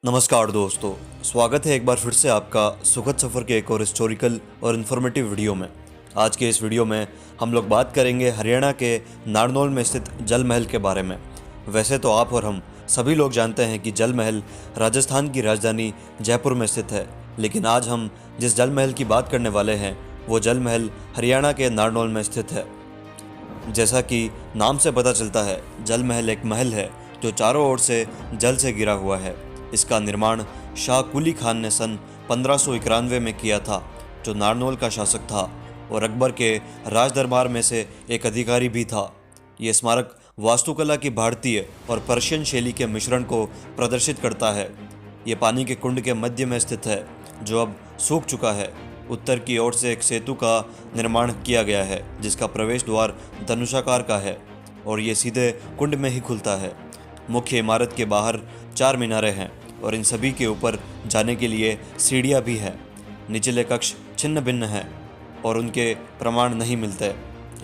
नमस्कार दोस्तों, स्वागत है एक बार फिर से आपका सुखद सफ़र के एक और हिस्टोरिकल और इन्फॉर्मेटिव वीडियो में। आज के इस वीडियो में हम लोग बात करेंगे हरियाणा के नारनौल में स्थित जल महल के बारे में। वैसे तो आप और हम सभी लोग जानते हैं कि जल महल राजस्थान की राजधानी जयपुर में स्थित है, लेकिन आज हम जिस जल महल की बात करने वाले हैं वो जल महल हरियाणा के नारनौल में स्थित है। जैसा कि नाम से पता चलता है, जल महल एक महल है जो चारों ओर से जल से घिरा हुआ है। इसका निर्माण शाह कुली खान ने सन 1591 में किया था, जो नारनौल का शासक था और अकबर के राज दरबार में से एक अधिकारी भी था। ये स्मारक वास्तुकला की भारतीय और पर्शियन शैली के मिश्रण को प्रदर्शित करता है। ये पानी के कुंड के मध्य में स्थित है, जो अब सूख चुका है। उत्तर की ओर से एक सेतु का निर्माण किया गया है, जिसका प्रवेश द्वार धनुषाकार का है और ये सीधे कुंड में ही खुलता है। मुख्य इमारत के बाहर 4 मीनारें हैं और इन सभी के ऊपर जाने के लिए सीढ़ियाँ भी हैं। निचले कक्ष छिन्न भिन्न हैं और उनके प्रमाण नहीं मिलते।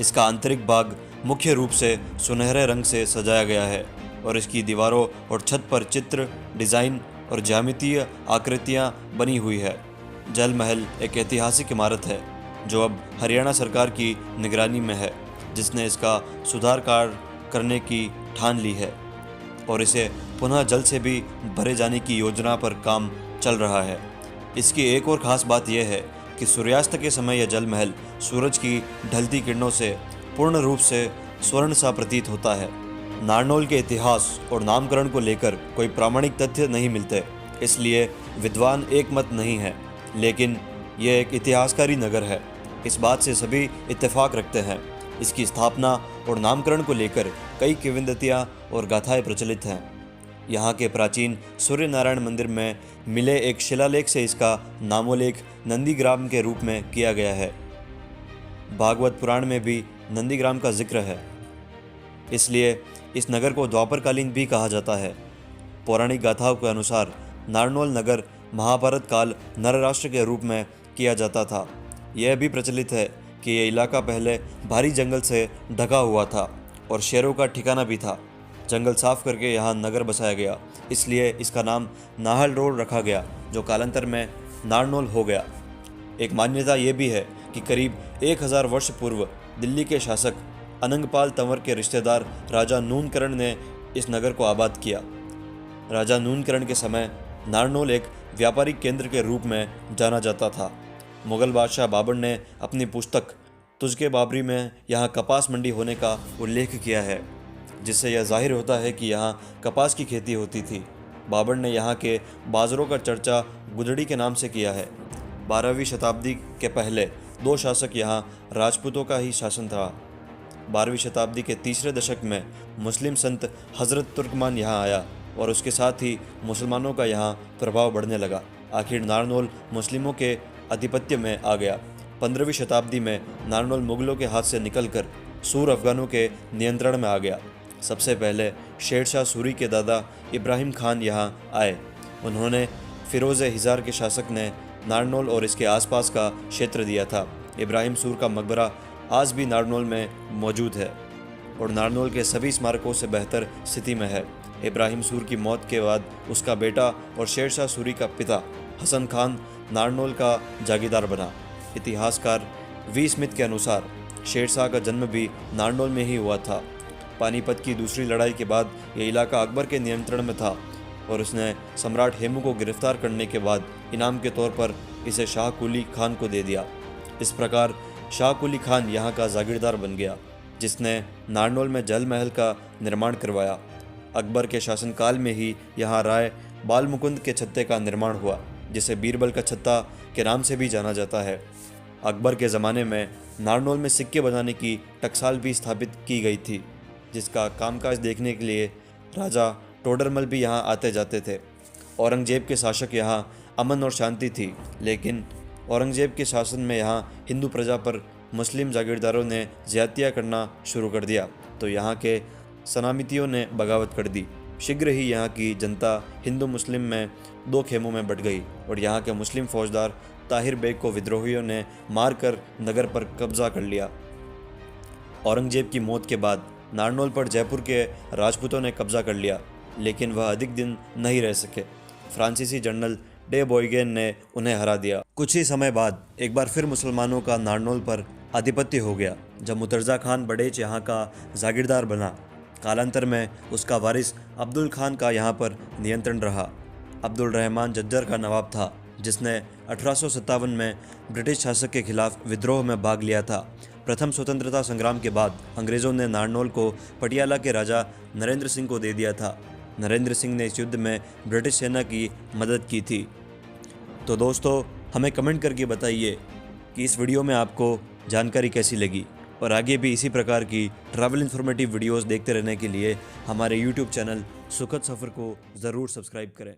इसका आंतरिक भाग मुख्य रूप से सुनहरे रंग से सजाया गया है और इसकी दीवारों और छत पर चित्र, डिज़ाइन और ज्यामितीय आकृतियाँ बनी हुई है। जल महल एक ऐतिहासिक इमारत है जो अब हरियाणा सरकार की निगरानी में है, जिसने इसका सुधार कार्य करने की ठान ली है और इसे पुनः जल से भी भरे जाने की योजना पर काम चल रहा है। इसकी एक और ख़ास बात यह है कि सूर्यास्त के समय यह जल महल सूरज की ढलती किरणों से पूर्ण रूप से स्वर्ण सा प्रतीत होता है। नारनौल के इतिहास और नामकरण को लेकर कोई प्रामाणिक तथ्य नहीं मिलते, इसलिए विद्वान एक मत नहीं है, लेकिन यह एक इतिहासकारी नगर है, इस बात से सभी इत्तेफाक रखते हैं। इसकी स्थापना और नामकरण को लेकर कई किंवदंतियाँ और गाथाएं प्रचलित हैं। यहाँ के प्राचीन सूर्य नारायण मंदिर में मिले एक शिलालेख से इसका नामोल्लेख नंदीग्राम के रूप में किया गया है। भागवत पुराण में भी नंदीग्राम का जिक्र है, इसलिए इस नगर को द्वापरकालीन भी कहा जाता है। पौराणिक गाथाओं के अनुसार नारनौल नगर महाभारत काल नरराष्ट्र के रूप में किया जाता था। यह भी प्रचलित है कि यह इलाका पहले भारी जंगल से ढका हुआ था और शेरों का ठिकाना भी था। जंगल साफ करके यहाँ नगर बसाया गया, इसलिए इसका नाम नाहल रोड रखा गया, जो कालांतर में नारनौल हो गया। एक मान्यता ये भी है कि करीब 1000 वर्ष पूर्व दिल्ली के शासक अनंगपाल तंवर के रिश्तेदार राजा नूनकरण ने इस नगर को आबाद किया। राजा नूनकरण के समय नारनौल एक व्यापारिक केंद्र के रूप में जाना जाता था। मुगल बादशाह बाबर ने अपनी पुस्तक तुज़के बाबरी में यहाँ कपास मंडी होने का उल्लेख किया है, जिससे यह जाहिर होता है कि यहाँ कपास की खेती होती थी। बाबर ने यहाँ के बाज़ारों का चर्चा गुदड़ी के नाम से किया है। 12वीं शताब्दी के पहले 2 शासक यहाँ राजपूतों का ही शासन था। 12वीं शताब्दी के तीसरे दशक में मुस्लिम संत हज़रत तुर्कमान यहाँ आया और उसके साथ ही मुसलमानों का यहाँ प्रभाव बढ़ने लगा। आखिर नारनौल मुस्लिमों के आधिपत्य में आ गया। 15वीं शताब्दी में नारनौल मुगलों के हाथ से निकलकर सूर अफगानों के नियंत्रण में आ गया। सबसे पहले शेरशाह सूरी के दादा इब्राहिम खान यहाँ आए। उन्होंने फिरोज़ हिज़ार के शासक ने नारनौल और इसके आसपास का क्षेत्र दिया था। इब्राहिम सूर का मकबरा आज भी नारनौल में मौजूद है और नारनौल के सभी स्मारकों से बेहतर स्थिति में है। इब्राहिम सूर की मौत के बाद उसका बेटा और शेरशाह सूरी का पिता हसन खान नारनौल का जागीरदार बना। इतिहासकार वी स्मिथ के अनुसार शेरशाह का जन्म भी नारनौल में ही हुआ था। पानीपत की दूसरी लड़ाई के बाद यह इलाका अकबर के नियंत्रण में था और उसने सम्राट हेमू को गिरफ्तार करने के बाद इनाम के तौर पर इसे शाह कुली खान को दे दिया। इस प्रकार शाह कुली खान यहाँ का जागीरदार बन गया, जिसने नारनौल में जल महल का निर्माण करवाया। अकबर के शासनकाल में ही यहाँ राय बालमुकुंद के छत्ते का निर्माण हुआ, जिसे बीरबल का छत्ता के नाम से भी जाना जाता है। अकबर के ज़माने में नारनौल में सिक्के बनाने की टकसाल भी स्थापित की गई थी, जिसका कामकाज देखने के लिए राजा टोडरमल भी यहाँ आते जाते थे। औरंगजेब के शासक यहाँ अमन और शांति थी, लेकिन औरंगजेब के शासन में यहाँ हिंदू प्रजा पर मुस्लिम जागीरदारों ने ज़्यादतियाँ करना शुरू कर दिया, तो यहाँ के सनामितियों ने बगावत कर दी। शीघ्र ही यहाँ की जनता हिंदू मुस्लिम में 2 खेमों में बट गई और यहाँ के मुस्लिम फौजदार ताहिर बेग को विद्रोहियों ने मारकर नगर पर कब्जा कर लिया। औरंगजेब की मौत के बाद नारनौल पर जयपुर के राजपूतों ने कब्जा कर लिया, लेकिन वह अधिक दिन नहीं रह सके। फ्रांसीसी जनरल डे बोयगेन ने उन्हें हरा दिया। कुछ ही समय बाद एक बार फिर मुसलमानों का नारनौल पर आधिपत्य हो गया जब मुर्तज़ा खान बड़ेच यहाँ का जागीरदार बना। कालांतर में उसका वारिस अब्दुल खान का यहाँ पर नियंत्रण रहा। अब्दुल रहमान झज्जर का नवाब था जिसने 1857 में ब्रिटिश शासक के खिलाफ विद्रोह में भाग लिया था। प्रथम स्वतंत्रता संग्राम के बाद अंग्रेज़ों ने नारनौल को पटियाला के राजा नरेंद्र सिंह को दे दिया था। नरेंद्र सिंह ने इस युद्ध में ब्रिटिश सेना की मदद की थी। तो दोस्तों, हमें कमेंट करके बताइए कि इस वीडियो में आपको जानकारी कैसी लगी, और आगे भी इसी प्रकार की ट्रैवल इन्फॉर्मेटिव वीडियोस देखते रहने के लिए हमारे YouTube चैनल सुखद सफ़र को ज़रूर सब्सक्राइब करें।